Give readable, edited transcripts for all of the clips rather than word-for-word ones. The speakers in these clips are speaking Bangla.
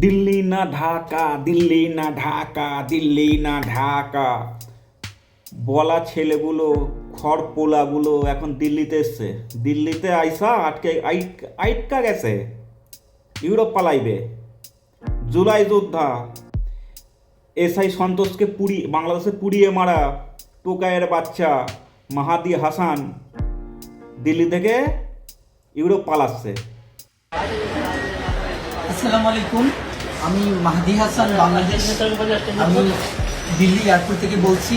দিল্লি না ঢাকা, দিল্লি না ঢাকা, দিল্লি না ঢাকা বলা ছেলেগুলো, খড়পোলাগুলো এখন দিল্লিতে এসছে। দিল্লিতে আইসা আটকা গেছে, ইউরোপ পালাইবে। জুলাই যোদ্ধা এসআই সন্তোষকে বাংলাদেশে পুড়িয়ে মারা টোকাইয়ের বাচ্চা মাহাদি হাসান দিল্লি থেকে ইউরোপ পালাচ্ছে। আসসালামু আলাইকুম, আমি মাহাদি হাসান, বাংলাদেশ। আমি দিল্লি এয়ারপোর্ট থেকে বলছি।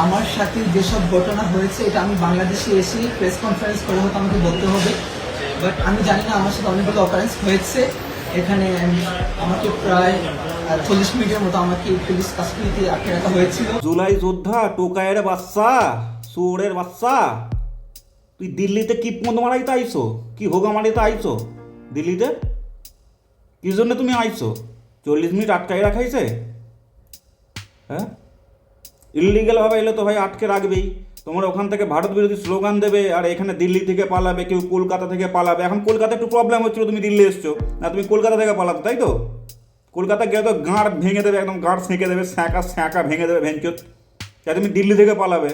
আমার সাথে যেসব ঘটনা হয়েছে এটা আমি বাংলাদেশে এসে প্রেস কনফারেন্স করে হয়তো আমাকে বলতে হবে, বাট আমি জানি না। আমার সাথে অনেকগুলো অকারেন্স হয়েছে এখানে। আমাকে প্রায় 40 মিনিটের মতো আমাকে পুলিশ কাস্টডিতে আটকে রাখা হয়েছিল। জুলাই যোদ্ধা টোকাইয়ের বাচ্চা, সুরের বাচ্চা, তুই দিল্লিতে কি পোঁদ মারাইতে আইছো? কি হোগা মারিতে আইছো দিল্লিতে? কি জন্য তুমি আইছো? 40 মিনিট আটকাই রাখাইছে? হ্যাঁ, ইলিগাল ভাবে এলে তো ভাই আটকে রাখবেই। তোমার ওখান থেকে ভারত বিরোধী স্লোগান দেবে, আর এখানে দিল্লি থেকে পালাবে, কেউ কলকাতা থেকে পালাবে। এখন কলকাতা একটু প্রবলেম হচ্ছিল, তুমি দিল্লি এসছো না, তুমি কলকাতা থেকে পালাতে, তাই তো? কলকাতা গেলে তো গাঁড় ভেঙে দেবে, একদম গাঁড় সেঁকে দেবে, স্যাঁকা ভেঙে দেবে ভেঞ্চত। তাই তুমি দিল্লি থেকে পালাবে।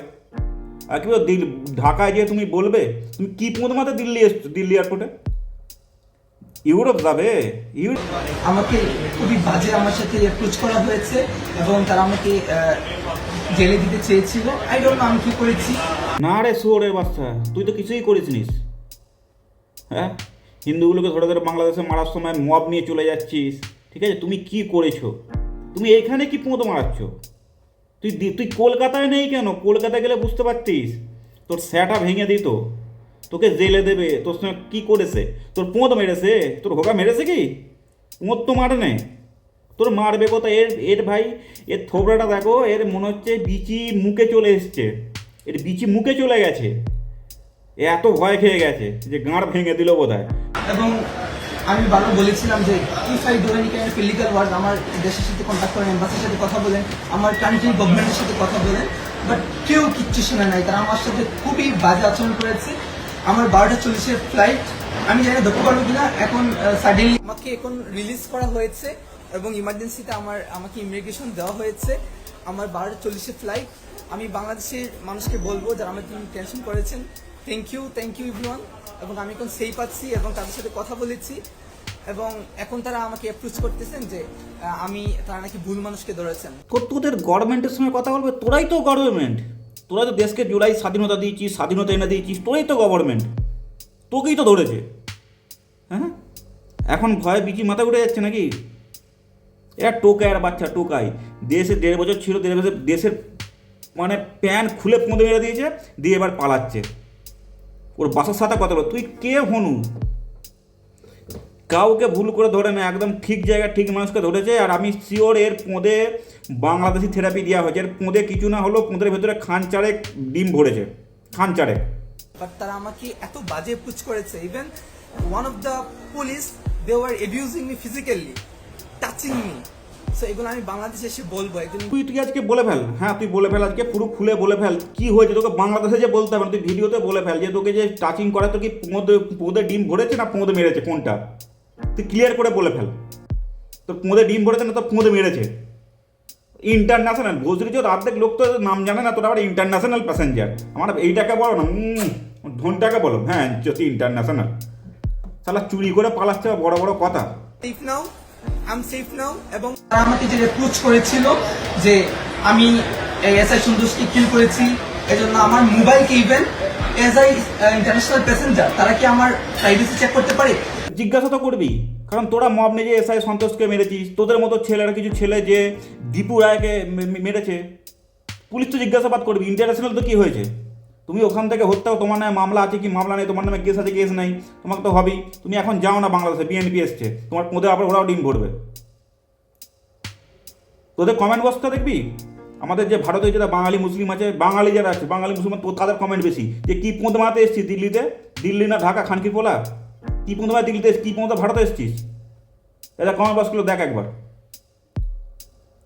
আর কি ঢাকায় গিয়ে তুমি বলবে তুমি কি পোঁদ মাতে দিল্লি এসছো, দিল্লি এয়ারপোর্টে? ইউরোপ যাবে? আমাকে খুবই বাজে আমার সাথে অ্যাপ্রোচ করা হয়েছে এবং তারা আমাকে জেলে দিতে চেয়েছিল। আই ডোন্ট নো আমি কি করেছি। না রে শুয়োরের বাচ্চা, তুই তো কিছুই করিসনিস। হ্যাঁ, হিন্দুগুলোকে ধরে ধরে বাংলাদেশে মারার সময় মব নিয়ে চলে যাচ্ছিস, ঠিক আছে? তুমি কি করেছো? তুমি এইখানে কি পোঁত মারাচ্ছ? তুই কলকাতায় নেই কেন? কলকাতায় গেলে বুঝতে পারতিস, তোর স্যাটা ভেঙে দিত, তোকে জেলে দেবে। তোর সঙ্গে কী করেছে? তোর পোঁত মেরেছে? তোর হোগা মেরেছে কি? পোঁত তো মারে নেই, তোর মারবে কথা। এর ভাই, এর থোবড়াটা দেখো, এর মনে হচ্ছে বিচি মুখে চলে এসছে, এর বিচি মুখে চলে গেছে। এ এত ভয় খেয়ে গেছে যে গাঁড় ভেঙে দিল বোধ হয়। এবং আমি বারবার বলেছিলাম যে if I do any kind of illegal work, আমার দেশের সাথে কন্ট্যাক্ট করেন, এম্বাসির সাথে কথা বলেন, আমার কান্ট্রি গভর্নমেন্টের সাথে কথা বলেন। বাট কেউ কিচ্ছু শোনে নাই। তারা আমার সাথে খুবই বাজে আচরণ করেছে। আমার 12:40-এর ফ্লাইট, আমি জানি না ধরতে পারবো কিনা। এখন সাডেনলি আমাকে এখন রিলিজ করা হয়েছে এবং ইমার্জেন্সিতে আমাকে ইমিগ্রেশন দেওয়া হয়েছে। আমার 12:40-এর ফ্লাইট। আমি বাংলাদেশের মানুষকে বলবো যারা আমাকে টেনশন করেছেন, থ্যাংক ইউ এভরিওয়ান। এবং আমি এখন সেই পাচ্ছি এবং তাদের সাথে কথা বলেছি এবং এখন তারা আমাকে অ্যাপ্রোচ করতেছেন যে তারা নাকি ভুল মানুষকে ধরেছেন। তোদের গভর্নমেন্টের সঙ্গে কথা বলবে? তোরাই তো গভর্নমেন্ট, তোরা তো দেশকে জুলাই স্বাধীনতা দিয়েছিস, স্বাধীনতা এনে দিয়েছিস, তোরাই তো গভর্নমেন্ট, তোকেই তো ধরেছে। হ্যাঁ, এখন ভয়ে বিচি মাথা উঠে যাচ্ছে নাকি? এরা টোকায় আর বাচ্চা, টোকাই। দেশে 1.5 বছর ছিল, 1.5 বছর দেশের মানে প্যান খুলে পোঁদে মেরে দিয়েছে, দিয়ে এবার পালাচ্ছে। ওর বাসার সাথে কথা বলো। তুই কে হনু? কাউকে ভুল করে ধরে না, একদম ঠিক জায়গায় ঠিক মানুষকে ধরেছে। আর আমি শিওর এর পোঁদে বাংলাদেশি থেরাপি দেওয়া হয়েছে। এর পোঁদে কিছু না হলো, পোঁদের ভেতরে খানচারেক ডিম ভরেছে, খানচারেক। বাট তারা আমাকে এত বাজে পুচ করেছে। Even one of the police, they were abusing me physically, touching me. So এগুলো আমি বাংলাদেশে এসে বলবো একদিন। তুই আজকে বলে ফেল। হ্যাঁ, তুই বলে ফেল আজকে, পুরো খুলে বলে ফেল কি হয়েছে। তোকে বাংলাদেশে যে বলতে হবে না, তুই ভিডিওতে বলে ফেল যে তোকে যে টাচিং করে, তোর কি পোঁদে ডিম ভরেছে না পোঁদে মেরেছে, কোনটা? তুই ক্লিয়ার করে বলে ফেল। তোর পোঁদে ডিম ভরেছে না তোর পোঁদে মেরেছে। ইন্টারন্যাশনাল ভোজরি যে অর্ধেক লোক তো নাম জানে না, তোর আবার ইন্টারন্যাশনাল প্যাসেঞ্জার। আমার এইটাকে বলো না, ধনটাকে বলো। হ্যাঁ, যদি ইন্টারন্যাশনাল, শালা চুরি করে পালাচ্ছে, বড় বড় কথা। Safe now, I am safe now. এবং তারা আমাকে যে রিপ্রোচ করেছিল যে আমি এসআই সন্তোষকে কিল করেছি, এজন্য আমার মোবাইলকে even as I international passenger তারা কি আমার প্রাইভেসি চেক করতে পারে? জিজ্ঞাসা তো করবি, কারণ তোরা মব নিয়ে যে এসআই সন্তোষকে মেরেছিস, তোদের মতো ছেলেরা, কিছু ছেলে যে দীপু রায়কে মেরেছে, পুলিশ তো জিজ্ঞাসাবাদ করবি। ইন্টারন্যাশনাল তো কী হয়েছে? তুমি ওখান থেকে হত্যাও, তোমার নামে মামলা আছে কি মামলা নেই, তোমার নামে কেস আছে কেস নেই, তোমাকে তো হবেই। তুমি এখন যাও না বাংলাদেশে, বিএনপি এসছে, তোমার পোঁদে আবার ওরাও ডিম ভরবে। তোদের কমেন্ট বক্সটা দেখবি, আমাদের যে ভারতে যারা বাঙালি মুসলিম আছে, বাঙালি যারা আছে, বাঙালি মুসলিম, তো তাদের কমেন্ট বেশি যে কী পোঁদ মারাতে এসছিস দিল্লিতে, দিল্লি না ঢাকা, খানকি পোলা, কী পোঁদ মারা দিল্লিতে, কী পোঁদ ভারতে এসছিস। এটা কমেন্ট বক্সগুলো দেখ একবার,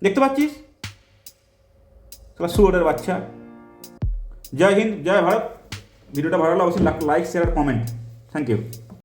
দেখতে পাচ্ছিস? শুয়োরের বাচ্চা। জয় হিন্দ, জয় ভারত। ভিডিওটা ভালো লাগলে অবশ্যই লাইক, শেয়ার আর কমেন্ট। Thank you.